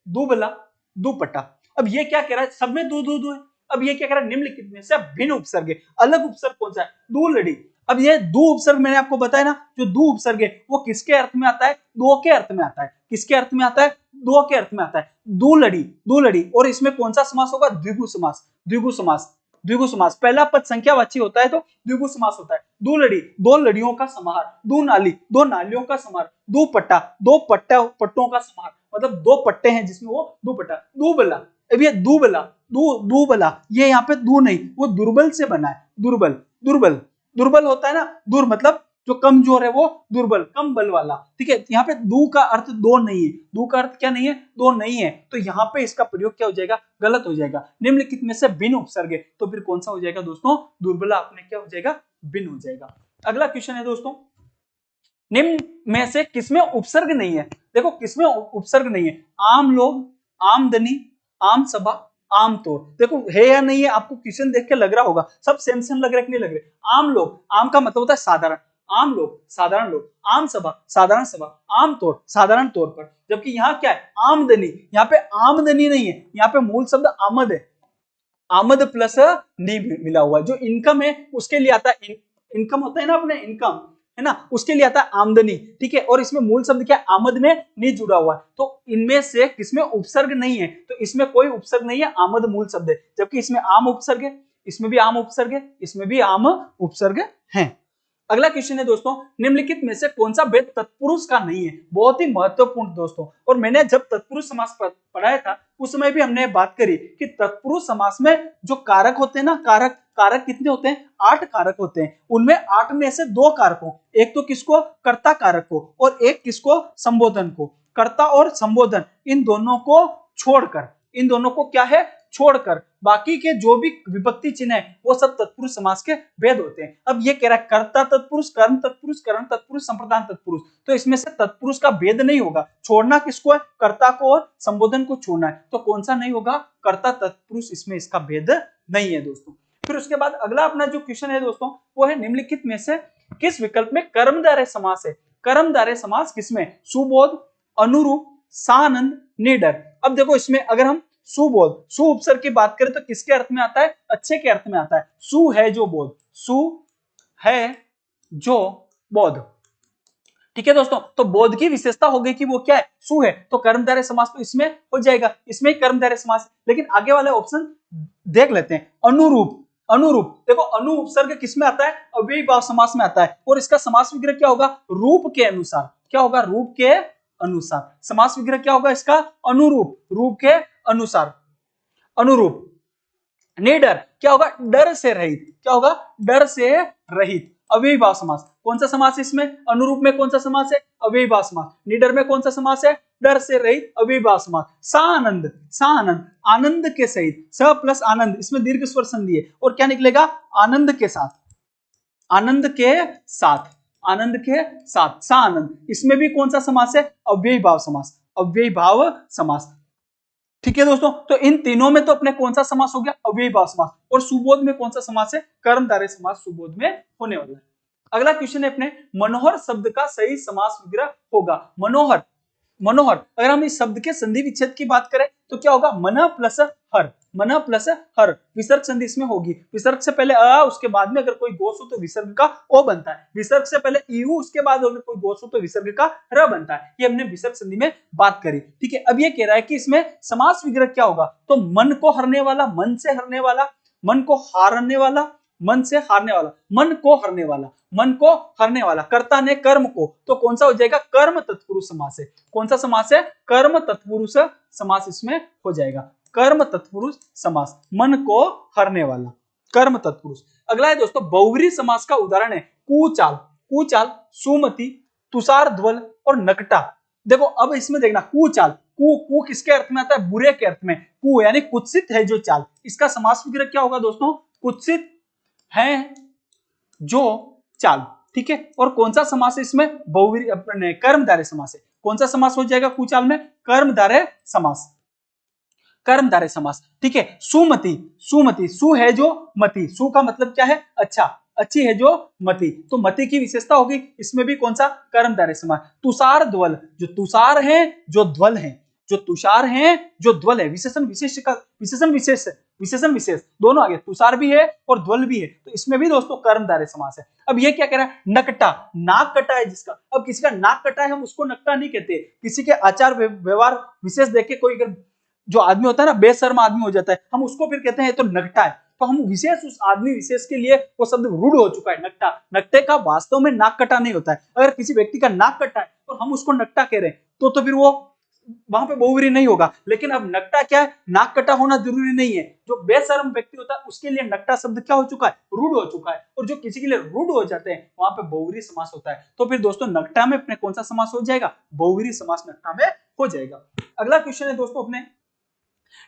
दूबला, दुपट्टा। अब ये क्या कह रहा है, सब में दू दू दू है। अब ये क्या कह रहा है, निम्नलिखित में से भिन्न उपसर्ग है। अलग उपसर्ग कौन सा है, दूलड़ी। अब ये दो उपसर्ग मैंने आपको बताया ना, जो दो उपसर्ग है वो किसके अर्थ में आता है, दो के अर्थ में आता है। किसके अर्थ में आता है, दो के अर्थ में आता है। दूलड़ी, दूलड़ी। और इसमें कौन सा समास होगा, द्विगु समास, द्विगु समास, द्विगु समास। पहला पद संख्यावाची होता है तो द्विगु समास होता है। दो लड़ी, दो लड़ियों का समाहार। दो नाली, दो नालियों का समाहार। दो पट्टा, दो पट्टों का समाहार, मतलब दो पट्टे हैं जिसमें वो दो पट्टा। दूबला, अब ये दूबला, दूबला, ये यहाँ पे दू नहीं, वो दुर्बल से बना है। दुर्बल, दुर्बल, दुर्बल होता है ना, दूर मतलब जो कमजोर है, वो दुर्बल, कम बल वाला। ठीक है, यहाँ पे दू का अर्थ दो नहीं है। दू का अर्थ क्या नहीं है, दो नहीं है। तो यहाँ पे इसका प्रयोग क्या हो जाएगा, गलत हो जाएगा। निम्नलिखित में से भिन्न उपसर्ग है, तो फिर कौन सा हो जाएगा दोस्तों, दुर्बला अपने क्या हो जाएगा, भिन्न हो जाएगा। अगला क्वेश्चन है दोस्तों, निम्न में से किसमें उपसर्ग नहीं है। देखो किसमें उपसर्ग नहीं है, आम लोग, आमदनी, आम सभा, आम तौर। देखो है या नहीं है, आपको क्वेश्चन देख के लग रहा होगा सब सेम सेम लग रहे कि नहीं लग रहे। आम लोग, आम का मतलब होता है साधारण, आम लोग साधारण लोग, आम सभा साधारण सभा, आम तौर साधारण तौर पर। जबकि यहाँ क्या है, आमदनी, यहाँ पे आमदनी नहीं है, यहाँ पे मूल शब्द आमद है। आमद प्लस नी मिला हुआ है। जो इनकम है उसके लिए आता है, इनकम होता है ना अपने, इनकम है ना, उसके लिए आता है आमदनी। ठीक है, और इसमें मूल शब्द क्या है, आमद में नी जुड़ा हुआ है। तो इनमें से किसमें उपसर्ग नहीं है, तो इसमें कोई उपसर्ग नहीं है, आमद मूल शब्द है। जबकि इसमें आम उपसर्ग है, इसमें भी आम उपसर्ग है, इसमें भी आम उपसर्ग है। अगला क्वेश्चन है दोस्तों, निम्नलिखित में से कौन सा भेद तत्पुरुष का नहीं है। बहुत ही महत्वपूर्ण दोस्तों, और मैंने जब तत्पुरुष समास पढ़ाया था उस समय भी हमने बात करी कि तत्पुरुष समास में जो कारक होते हैं ना, कारक, कारक कितने होते हैं, 8 कारक होते हैं। उनमें 8 में से 2 कारकों, एक तो किसको, कर्ता कारक को, और एक किसको, संबोधन को। कर्ता और संबोधन, इन दोनों को छोड़कर, इन दोनों को क्या है, छोड़कर बाकी के जो भी विभक्ति चिन्ह है वो सब तत्पुरुष समास के भेद होते हैं। अब ये कह रहा है कर्ता तत्पुरुष, कर्म तत्पुरुष, करण तत्पुरुष, संप्रदान तत्पुरुष, तो इसमें से तत्पुरुष का भेद नहीं होगा। छोड़ना किसको है, कर्ता को और संबोधन को छोड़ना है। तो कौन सा नहीं होगा, कर्ता तत्पुरुष, इसमें इसका भेद नहीं है दोस्तों। फिर उसके बाद अगला अपना जो क्वेश्चन है दोस्तों, वो है निम्नलिखित में से किस विकल्प में कर्मधारय समास है। कर्मधारय समास किसमें, सुबोध, अनुरूप, सानंद, निडर। अब देखो इसमें अगर हम सुबोध, सु उपसर्ग की बात करें तो किसके अर्थ में आता है, अच्छे के अर्थ में आता है। सु है जो बोध, सु है जो बोध। ठीक है दोस्तों, तो बोध की विशेषता हो गई कि वो क्या है, सु है, तो कर्मधारय समास तो इसमें हो जाएगा, इसमें कर्मधारय समास। लेकिन आगे वाला ऑप्शन देख लेते हैं, अनुरूप। अनुरूप देखो, अनु उपसर्ग किसमें आता है, अव्ययी भाव समास में आता है, और इसका समास विग्रह क्या होगा, रूप के अनुसार। क्या होगा, रूप के अनुसार। समास विग्रह क्या होगा इसका, अनुरूप, रूप के अनुसार, अनुरूप। निडर क्या होगा, डर से रहित। क्या होगा, डर से रहित। अव्ययी भाव समास, कौन सा समास है इसमें, अनुरूप में कौन सा समास है, अव्ययी भाव समास। निडर में कौन सा समास है, डर से रहित, अव्ययी भाव समास। सानंद, सानंद आनंद के सहित, स प्लस आनंद, इसमें दीर्घ स्वर संधि है, और क्या निकलेगा, आनंद के साथ, आनंद के साथ, आनंद के साथ, सानंद। इसमें भी कौन सा समास है, अव्ययी भाव समास, अव्ययी भाव समास। ठीक है दोस्तों, तो इन तीनों में तो अपने कौन सा समास हो गया, अव्ययी भाव समास। और सुबोध में कौन सा समास है, कर्मधारय समास सुबोध में होने वाला है। अगला क्वेश्चन है अपने, मनोहर शब्द का सही समास विग्रह होगा। मनोहर, मनोहर अगर हम इस शब्द के संधि विच्छेद की बात करें तो क्या होगा, मन प्लस हर, मन प्लस हर। विसर्ग संधि इसमें होगी, विसर्ग से पहले अ, उसके बाद में अगर कोई गोस हो तो विसर्ग का ओ बनता है। विसर्ग से पहले ईयू, उसके बाद अगर कोई गोस हो तो विसर्ग का र बनता है। ये हमने विसर्ग संधि में बात करी। ठीक है, अब ये कह रहा है कि इसमें समास विग्रह क्या होगा, तो मन को हरने वाला, मन से हरने वाला, मन को हारने वाला, मन से हारने वाला, मन को हरने वाला, मन को हरने वाला। कर्ता ने कर्म को, तो कौन सा हो जाएगा, कर्म तत्पुरुष समास है। कौन सा समास है, कर्म तत्पुरुष समास इसमें हो जाएगा। कर्म तत्पुरुष समास, मन को हरने वाला, कर्म तत्पुरुष। अगला है दोस्तों, बहुव्रीहि समास का उदाहरण है कुचाल, कुचाल, सुमति, तुषार ध्वल और नकटा। देखो अब इसमें देखना, कुचाल, कु किसके अर्थ में आता है, बुरे के अर्थ में। कु यानी कुत्सित है जो चाल, इसका समास विग्रह क्या होगा दोस्तों, कुत्सित है जो चाल। ठीक है, और कौन सा समास है इसमें, बहुव्रीहि अपने कर्मधारय समास है। कौन सा समास हो जाएगा कुचाल में, कर्मधारय समास। कर्मधारय समास। ठीक है, सुमति, सुमति, सु है जो मति, सु का मतलब क्या है, अच्छा, अच्छी है जो मति, तो मति की विशेषता होगी इसमें भी कौन सा, कर्मधारय समास। तुषार ध्वल, जो तुषार है जो ध्वल है, जो तुषार है जो ध्वल है, विशेषण विशेष का विशेषण विशेष, विशेषण विशेष दोनों आ गए, तुषार भी है और ध्वल भी है, तो इसमें भी दोस्तों कर्मधारय समास है। अब ये क्या कह रहा है, नकटा, नाक कटा है जिसका, अब किसी का नाक कटा है हम उसको नकटा नहीं कहते, किसी के आचार व्यवहार विशेष देख के कोई अगर जो आदमी होता है ना बेशर्म आदमी हो जाता है, हम उसको फिर कहते हैं तो नकटा है, तो हम विशेष उस आदमी विशेष के लिए वो शब्द रूढ़ हो चुका है नकटा। नकटे का वास्तव में नाक कटा नहीं होता है, अगर किसी व्यक्ति का नाक कटा है और हम उसको नकटा कह रहे हैं तो फिर वो वहां पे बहुव्रीहि नहीं होगा। लेकिन अब नकटा क्या है, नाक कटा होना जरूरी नहीं है, जो बेशर्म व्यक्ति होता है उसके लिए नकटा शब्द क्या हो चुका है, रूढ़ हो चुका है, और जो किसी के लिए रूढ़ हो जाते हैं वहां पे बहुव्रीहि समास होता है। तो फिर दोस्तों नकटा में अपने कौन सा समास हो जाएगा, बहुव्रीहि समास नकटा में हो जाएगा। अगला क्वेश्चन है दोस्तों अपने,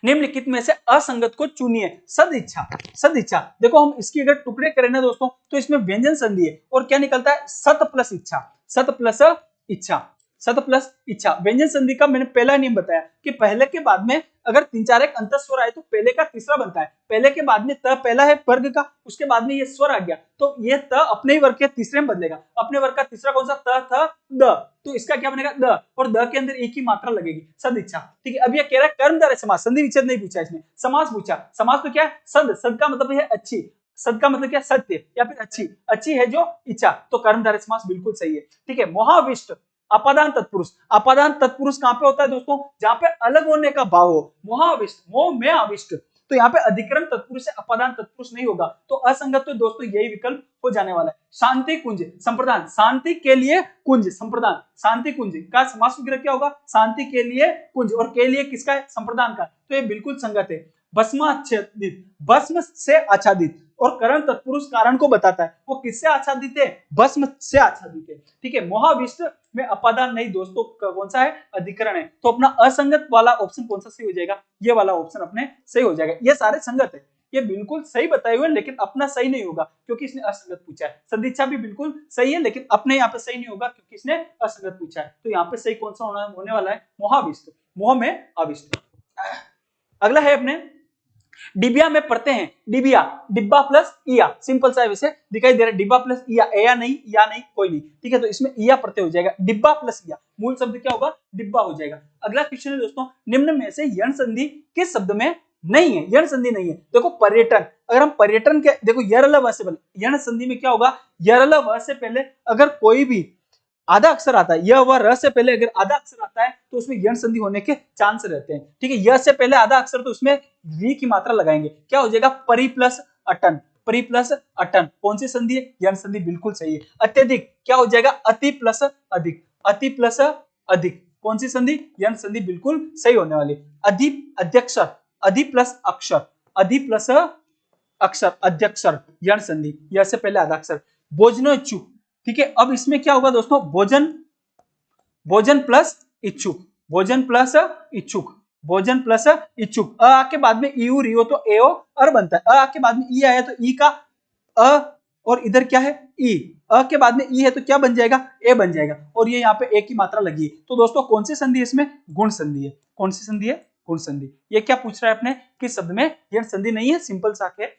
निम्नलिखित में से असंगत को चुनिए। सदिच्छा, सदिच्छा, देखो हम इसकी अगर टुकड़े करें ना दोस्तों तो इसमें व्यंजन संधि है और क्या निकलता है, सत प्लस इच्छा, सत प्लस इच्छा, सत प्लस इच्छा। व्यंजन संधि का मैंने पहला नियम बताया कि पहले के बाद में अगर 3-4 एक अंत स्वर आए तो पहले का तीसरा बनता है, पहले के बाद में त पहला है वर्ग का, उसके बाद में ये स्वर आ गया तो ये त अपने ही वर्ग के तीसरे में बदलेगा, अपने वर्ग का तीसरा कौन सा, त था द, तो इसका क्या बनेगा द, और द के अंदर एक ही मात्रा लगेगी, सदिच्छा। ठीक है, अब ये कह रहा है कर्मधारय समास, संधि विच्छेद नहीं पूछा इसने, समास पूछा। समास तो क्या है, सद, सद का मतलब है अच्छी, सद का मतलब क्या, सत्य या फिर अच्छी, अच्छी है जो इच्छा, तो कर्मधारय समास बिल्कुल सही है। ठीक है, मोहाविष्ट, अपादान तत्पुरुष, अपादान तत्पुरुष कहां पे होता है दोस्तों, जहां पे अलग होने का भाव हो, मोहाविष्ट, मोह में आविष्ट, तो यहाँ पे अधिकरण तत्पुरुष से अपादान तत्पुरुष नहीं होगा, तो असंगत तो दोस्तों यही विकल्प हो जाने वाला है। शांति कुंज संप्रदान, शांति के लिए कुंज संप्रदान, शांति कुंज का समास विग्रह क्या होगा, शांति के लिए कुंज, और के लिए किसका है, संप्रदान का, तो ये बिल्कुल संगत है। भस्माच्छादित, भस्म से आच्छादित, और करण तत्पुरुष कारण को बताता है, वो किससे आच्छादित है, भस्म से आच्छादित है। ठीक है, मोहाविष्ट में अपादान नहीं दोस्तों, कौन सा है, अधिकरण है, तो अपना असंगत वाला ऑप्शन कौन सा सही हो जाएगा, ये वाला ऑप्शन अपने सही हो जाएगा। ये सारे संगत है, ये बिल्कुल सही बताए हुए, लेकिन अपना सही नहीं होगा क्योंकि इसने असंगत पूछा है। सदिच्छा भी बिल्कुल सही है लेकिन अपने यहाँ पे सही नहीं होगा क्योंकि इसने असंगत पूछा है, तो यहाँ पे सही कौन सा होने वाला है, मोहाविष्ट, मोह में आविष्ट। अगला है अपने, डिबिया में पढ़ते हैं, डिबिया, डिब्बा प्लस इया, सिंपल सा है, वैसे दिखाई दे रहा है, डिब्बा प्लस इया, या नहीं, या नहीं, कोई नहीं। ठीक है, तो इसमें इया प्रत्यय हो जाएगा, डिब्बा प्लस इया, मूल शब्द क्या होगा, डिब्बा हो जाएगा। अगला क्वेश्चन है दोस्तों, निम्न में से यण संधि किस शब्द में नहीं है, यण संधि नहीं है। देखो पर्यटन, अगर हम पर्यटन के देखो यरल व से पहले, यण संधि में क्या होगा, यरल व से पहले अगर कोई भी आधा अक्षर आता है, य व र से पहले अगर आधा अक्षर आता है तो उसमें यण संधि होने के चांस रहते हैं। ठीक है, य से पहले आधा अक्षर तो उसमें वी की मात्रा लगाएंगे, क्या हो जाएगा, परि प्लस अटन, परि प्लस अटन, कौन सी संधि है, यण संधि, बिल्कुल सही है। अत्यधिक क्या हो जाएगा, अति प्लस अधिक, अति प्लस अधिक, कौन सी संधि, यण संधि, बिल्कुल सही होने वाली। अधि, अध्यक्षर, अधि प्लस अक्षर, अधि प्लस अक्षर, अध्यक्षर, यण संधि, य से पहले आधा अक्षर। भोजनो इच्छुक, ठीक है, अब इसमें क्या होगा दोस्तों, भोजन, भोजन प्लस इच्छुक, भोजन प्लस इच्छुक, भोजन प्लस इच्छुक, अ के बाद में ईयू रियो तो एओ अर बनता है, अ के बाद में ई आया तो ई का अ, और इधर क्या है ई, अ के बाद में ई है तो क्या बन जाएगा, ए बन जाएगा, और ये यहाँ पे ए की मात्रा लगी है, तो दोस्तों कौन सी संधि है इसमें, गुण संधि है, कौन सी संधि है, गुण संधि। ये क्या पूछ रहा है अपने, किस शब्द में यण संधि नहीं है, सिंपल सा है,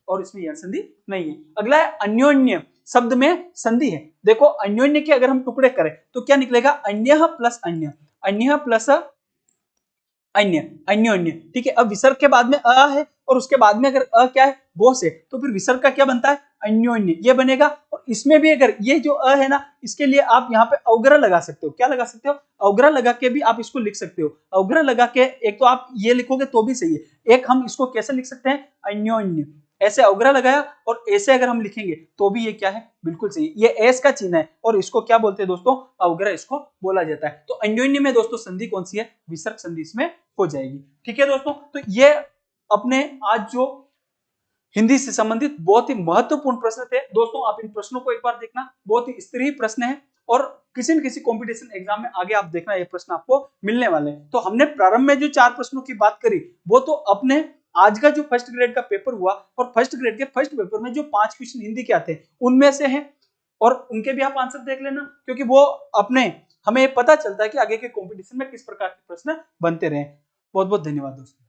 और इसमें यण संधि नहीं है। अगला है अन्योन्य शब्द में संधि है। देखो अन्योन्य के अगर हम टुकड़े करें तो क्या निकलेगा, अन्य प्लस अन्य, अन्य प्लस अन्य, अन्योन्य। ठीक है, अब विसर्ग के बाद में अ है और उसके बाद में अगर अ क्या है, बोस है, तो फिर विसर्ग का क्या बनता है, अन्योन्य, ये बनेगा। और इसमें भी अगर ये जो अ है ना, इसके लिए आप यहाँ पे अवग्रह लगा सकते हो, क्या लगा सकते हो, अवग्रह लगा के भी आप इसको लिख सकते हो। अवग्रह लगा के एक तो आप ये लिखोगे तो भी सही है, एक हम इसको कैसे लिख सकते हैं, अन्योन्य, ऐसे अवग्रह लगाया और ऐसे अगर हम लिखेंगे तो भी ये क्या है, बिल्कुल सही, ये एस का चिन्ह है और इसको क्या बोलते हैं दोस्तों, अवग्रह इसको बोला जाता है। तो अन्योन्य में दोस्तों संधि कौन सी है, विसर्ग संधि इसमें हो जाएगी। ठीक है दोस्तों, तो ये अपने आज जो हिंदी से संबंधित बहुत ही महत्वपूर्ण प्रश्न थे दोस्तों, आप इन प्रश्नों को एक बार देखना, बहुत ही स्तरीय प्रश्न है और किसी न किसी कंपटीशन एग्जाम में आगे आप देखना ये प्रश्न आपको मिलने वाले हैं। तो हमने प्रारंभ में जो 4 प्रश्नों की बात करी वो तो अपने आज का जो फर्स्ट ग्रेड का पेपर हुआ, और फर्स्ट ग्रेड के फर्स्ट पेपर में जो 5 क्वेश्चन हिंदी के आते हैं उनमें से हैं, और उनके भी आप आंसर देख लेना, क्योंकि वो अपने हमें पता चलता है कि आगे के कंपटीशन में किस प्रकार के प्रश्न बनते रहे। बहुत बहुत धन्यवाद दोस्तों।